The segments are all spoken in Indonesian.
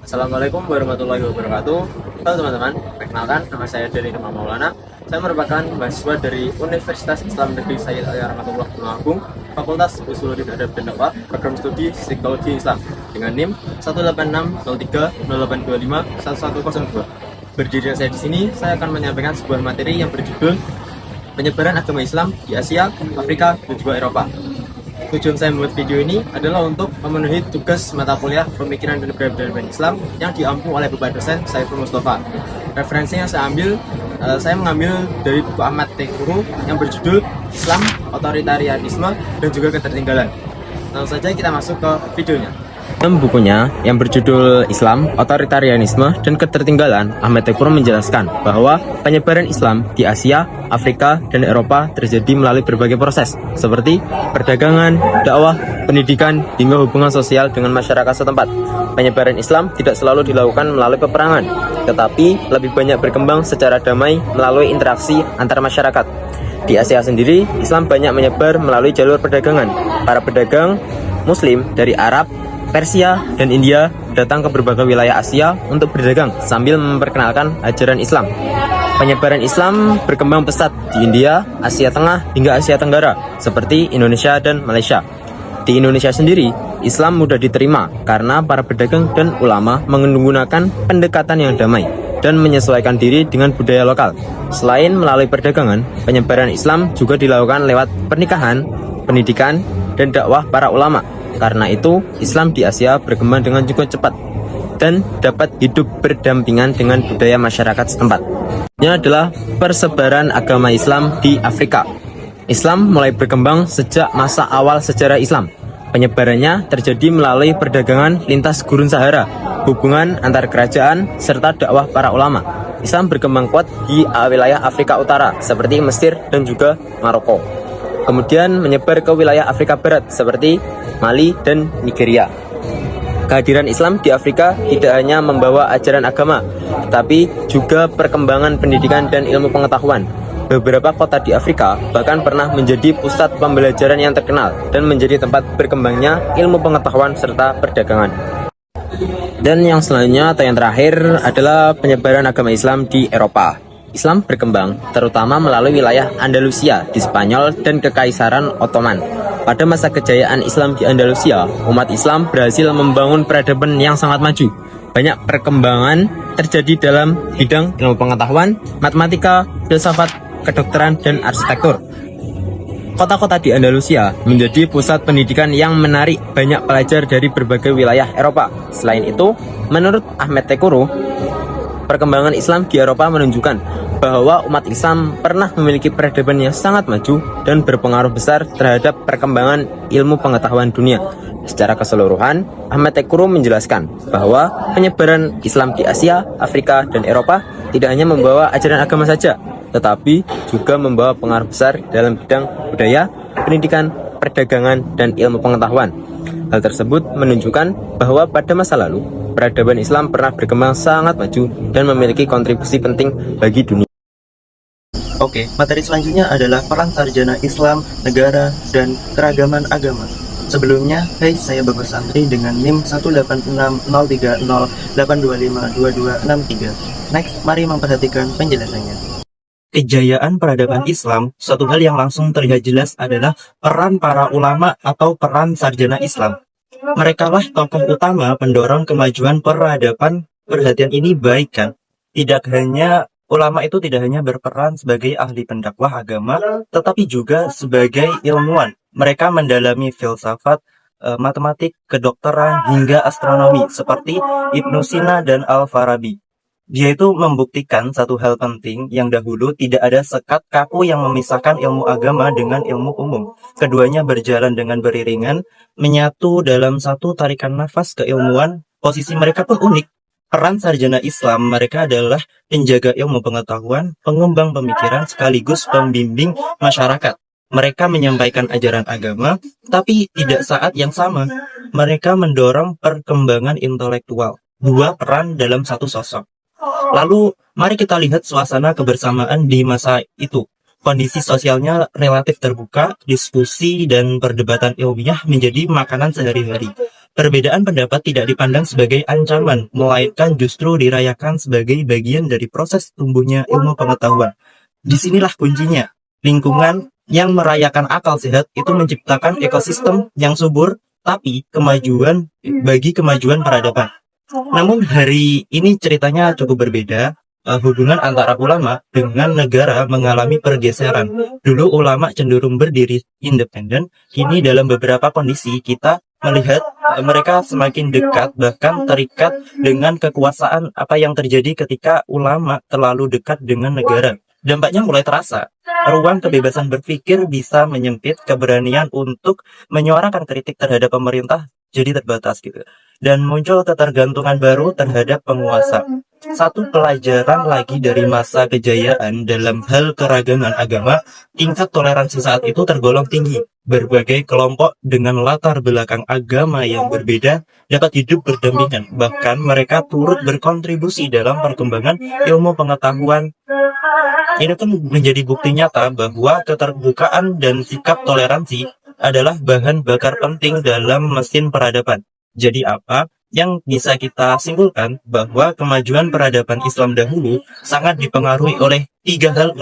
Assalamualaikum warahmatullahi wabarakatuh. Halo teman-teman, perkenalkan nama saya Deni Nurma Maulana. Saya merupakan mahasiswa dari Universitas Islam Negeri Sayyid Ali Rahmatullah Tulungagung, Fakultas Usuluddin Adab dan Dakwah, Program Studi Psikologi Islam dengan NIM 1860308251102. Berdiri saya di sini, saya akan menyampaikan sebuah materi yang berjudul Penyebaran Agama Islam di Asia, Afrika, dan juga Eropa. Tujuan saya membuat video ini adalah untuk memenuhi tugas mata kuliah Pemikiran dan Peradaban Islam yang diampu oleh Bapak dosen Saiful Mustafa. Referensi yang saya mengambil dari buku Ahmad Tekuru yang berjudul Islam, Otoritarianisme, dan juga Ketertinggalan. Langsung saja kita masuk ke videonya. Dalam bukunya yang berjudul Islam, Otoritarianisme, dan Ketertinggalan, Ahmad Tekuru menjelaskan bahwa penyebaran Islam di Asia, Afrika, dan Eropa terjadi melalui berbagai proses, seperti perdagangan, dakwah, pendidikan, hingga hubungan sosial dengan masyarakat setempat. Penyebaran Islam tidak selalu dilakukan melalui peperangan, tetapi lebih banyak berkembang secara damai melalui interaksi antar masyarakat. Di Asia sendiri, Islam banyak menyebar melalui jalur perdagangan. Para pedagang Muslim dari Arab, Persia, dan India datang ke berbagai wilayah Asia untuk berdagang sambil memperkenalkan ajaran Islam. Penyebaran Islam berkembang pesat di India, Asia Tengah, hingga Asia Tenggara, seperti Indonesia dan Malaysia. Di Indonesia sendiri, Islam mudah diterima karena para pedagang dan ulama menggunakan pendekatan yang damai dan menyesuaikan diri dengan budaya lokal. Selain melalui perdagangan, penyebaran Islam juga dilakukan lewat pernikahan, pendidikan, dan dakwah para ulama. Karena itu, Islam di Asia berkembang dengan cukup cepat dan dapat hidup berdampingan dengan budaya masyarakat setempat. Ini adalah persebaran agama Islam di Afrika. Islam mulai berkembang sejak masa awal sejarah Islam. Penyebarannya terjadi melalui perdagangan lintas gurun Sahara, hubungan antar kerajaan, serta dakwah para ulama. Islam berkembang kuat di wilayah Afrika Utara, seperti Mesir dan juga Maroko. Kemudian menyebar ke wilayah Afrika Barat seperti Mali dan Nigeria. Kehadiran Islam di Afrika tidak hanya membawa ajaran agama, tetapi juga perkembangan pendidikan dan ilmu pengetahuan. Beberapa kota di Afrika bahkan pernah menjadi pusat pembelajaran yang terkenal dan menjadi tempat berkembangnya ilmu pengetahuan serta perdagangan. Dan yang selanjutnya atau yang terakhir adalah penyebaran agama Islam di Eropa. Islam berkembang terutama melalui wilayah Andalusia di Spanyol dan Kekaisaran Ottoman. Pada masa kejayaan Islam di Andalusia, umat Islam berhasil membangun peradaban yang sangat maju. Banyak perkembangan terjadi dalam bidang ilmu pengetahuan, matematika, filsafat, kedokteran, dan arsitektur. Kota-kota di Andalusia menjadi pusat pendidikan yang menarik banyak pelajar dari berbagai wilayah Eropa. Selain itu, menurut Ahmad Tekuru, perkembangan Islam di Eropa menunjukkan bahwa umat Islam pernah memiliki peradaban yang sangat maju dan berpengaruh besar terhadap perkembangan ilmu pengetahuan dunia. Secara keseluruhan, Ahmad Tekuru menjelaskan bahwa penyebaran Islam di Asia, Afrika, dan Eropa tidak hanya membawa ajaran agama saja, tetapi juga membawa pengaruh besar dalam bidang budaya, pendidikan, perdagangan, dan ilmu pengetahuan. Hal tersebut menunjukkan bahwa pada masa lalu, peradaban Islam pernah berkembang sangat maju dan memiliki kontribusi penting bagi dunia. Oke, materi selanjutnya adalah peran sarjana Islam, negara, dan keragaman agama. Sebelumnya, hai, saya Bagus Santri dengan NIM 1860308252263. Next, mari memperhatikan penjelasannya. Kejayaan peradaban Islam, suatu hal yang langsung terlihat jelas adalah peran para ulama atau peran sarjana Islam. Merekalah tokoh utama pendorong kemajuan peradaban. Perhatian ini baik kan? Ulama itu tidak hanya berperan sebagai ahli pendakwah agama, tetapi juga sebagai ilmuwan. Mereka mendalami filsafat, matematik, kedokteran, hingga astronomi, seperti Ibnu Sina dan Al-Farabi. Dia itu membuktikan satu hal penting yang dahulu tidak ada sekat kaku yang memisahkan ilmu agama dengan ilmu umum. Keduanya berjalan dengan beriringan, menyatu dalam satu tarikan nafas keilmuan. Posisi mereka pun unik. Peran sarjana Islam mereka adalah penjaga ilmu pengetahuan, pengembang pemikiran, sekaligus pembimbing masyarakat. Mereka menyampaikan ajaran agama, tapi tidak saat yang sama. Mereka mendorong perkembangan intelektual. Dua peran dalam satu sosok. Lalu, mari kita lihat suasana kebersamaan di masa itu. Kondisi sosialnya relatif terbuka, diskusi dan perdebatan ilmiah menjadi makanan sehari-hari. Perbedaan pendapat tidak dipandang sebagai ancaman, melainkan justru dirayakan sebagai bagian dari proses tumbuhnya ilmu pengetahuan. Disinilah kuncinya. Lingkungan yang merayakan akal sehat itu menciptakan ekosistem yang subur, tapi bagi kemajuan peradaban. Namun hari ini ceritanya cukup berbeda. Hubungan antara ulama dengan negara mengalami pergeseran. Dulu ulama cenderung berdiri independen, kini dalam beberapa kondisi kita melihat mereka semakin dekat, bahkan terikat dengan kekuasaan. Apa yang terjadi ketika ulama terlalu dekat dengan negara? Dampaknya mulai terasa. Ruang kebebasan berpikir bisa menyempit, keberanian untuk menyuarakan kritik terhadap pemerintah jadi terbatas gitu. Dan muncul ketergantungan baru terhadap penguasa. Satu pelajaran lagi dari masa kejayaan dalam hal keragaman agama, tingkat toleransi saat itu tergolong tinggi. Berbagai kelompok dengan latar belakang agama yang berbeda dapat hidup berdampingan. Bahkan mereka turut berkontribusi dalam perkembangan ilmu pengetahuan. Ini tuh menjadi bukti nyata bahwa keterbukaan dan sikap toleransi adalah bahan bakar penting dalam mesin peradaban. Jadi apa yang bisa kita simpulkan bahwa kemajuan peradaban Islam dahulu sangat dipengaruhi oleh tiga hal.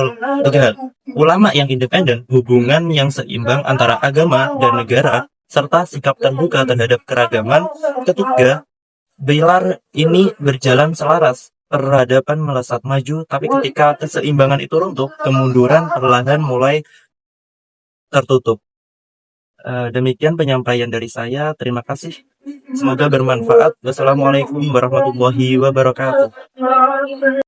Ulama yang independen, hubungan yang seimbang antara agama dan negara, serta sikap terbuka terhadap keragaman. Ketiga, pilar ini berjalan selaras. Peradaban melesat maju, tapi ketika keseimbangan itu runtuh, kemunduran perlahan mulai tertutup. Demikian penyampaian dari saya. Terima kasih. Semoga bermanfaat. Wassalamualaikum warahmatullahi wabarakatuh.